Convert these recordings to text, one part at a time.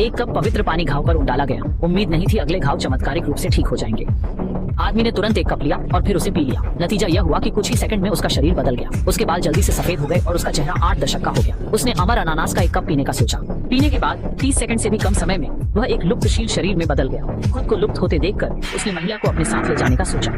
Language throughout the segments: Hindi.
एक कप पवित्र पानी घाव पर डाला गया। उम्मीद नहीं थी अगले घाव चमत्कारिक रूप से ठीक हो जाएंगे। आदमी ने तुरंत एक कप लिया और फिर उसे पी लिया। नतीजा यह हुआ कि कुछ ही सेकंड में उसका शरीर बदल गया। उसके बाल जल्दी से सफेद हो गए और उसका चेहरा 8 दशक का हो गया। उसने अमर अनानास का एक कप पीने का सोचा। पीने के बाद 30 सेकंड से भी कम समय में वह एक लुप्तशील शरीर में बदल गया। खुद को लुप्त होते देखकर उसने महिला को अपने साथ ले जाने का सोचा।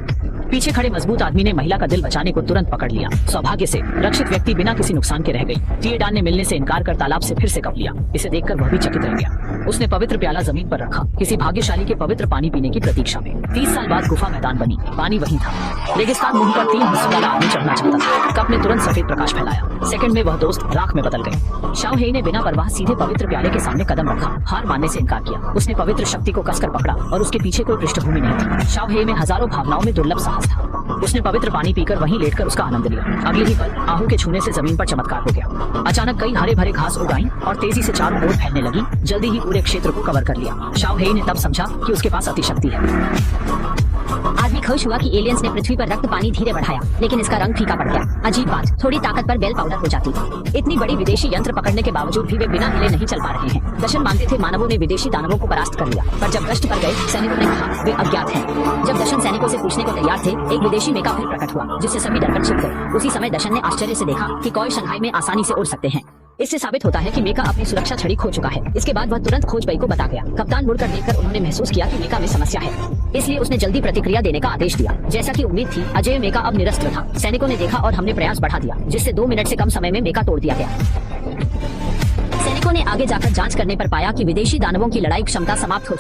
पीछे खड़े मजबूत आदमी ने महिला का दिल बचाने को तुरंत पकड़ लिया। सौभाग्य से रक्षित व्यक्ति बिना किसी नुकसान के रह गई। टिएडान ने मिलने से इनकार कर तालाब से फिर से कप लिया। इसे देखकर वह भी चकित रह गया। उसने पवित्र प्याला जमीन पर रखा, किसी भाग्यशाली के पवित्र पानी पीने की प्रतीक्षा में। 30 साल बाद गुफा मैदान बनी। पानी वही था। रेगिस्तान मुंह पर 3 हिस्सों वाला आदमी चढ़ना चाहता था। कप ने तुरंत सफेद प्रकाश फैलाया। सेकंड में वह दोस्त राख में बदल गए। शाओ हेई ने बिना परवाह सीधे पवित्र प्याले के सामने कदम रखा। हार मानने से इनकार किया। उसने पवित्र शक्ति को कसकर पकड़ा और उसके पीछे कोई पृष्ठभूमि नहीं थी। शाओ हेई में हजारों भावनाओं में दुर्लभ साहस था। उसने पवित्र पानी पीकर वहीं लेटकर उसका आनंद लिया। अगले ही पल आहू के छूने से जमीन पर चमत्कार हो गया। अचानक कई हरे भरे घास उग आईं और तेजी से चारों ओर फैलने लगी। जल्दी ही पूरे क्षेत्र को कवर कर लिया। शाओ हेई ने तब समझा कि उसके पास अतिशक्ति है। आदमी खुश हुआ कि एलियंस ने पृथ्वी पर रक्त पानी धीरे बढ़ाया, लेकिन इसका रंग फीका पड़ गया। अजीब बात, थोड़ी ताकत पर बेल पाउडर हो जाती। इतनी बड़ी विदेशी यंत्र पकड़ने के बावजूद भी वे बिना हिले नहीं चल पा रहे हैं। दशन मानते थे मानवों ने विदेशी दानवों को परास्त कर लिया, पर जब गश्त पर गए सैनिकों ने कहा वे अज्ञात हैं। जब दशन सैनिकों से पूछने को तैयार थे, एक विदेशी मेका फिर प्रकट हुआ, जिससे सभी डरकर छिप गए। उसी समय दशन ने आश्चर्य से देखा कि कौए शंघाई में आसानी से उड़ सकते हैं। इससे साबित होता है कि मेका अपनी सुरक्षा छड़ी खो चुका है। इसके बाद वह तुरंत खोज बई को बता गया। कप्तान मुड़कर देखकर उन्होंने महसूस किया कि मेका में समस्या है, इसलिए उसने जल्दी प्रतिक्रिया देने का आदेश दिया। जैसा कि उम्मीद थी, अजय मेका अब निरस्त्र था। सैनिकों ने देखा और हमने प्रयास बढ़ा दिया, जिससे 2 मिनट से कम समय में मेका तोड़ दिया गया। सैनिकों ने आगे जाकर जांच करने पर पाया कि विदेशी दानवों की लड़ाई क्षमता समाप्त हो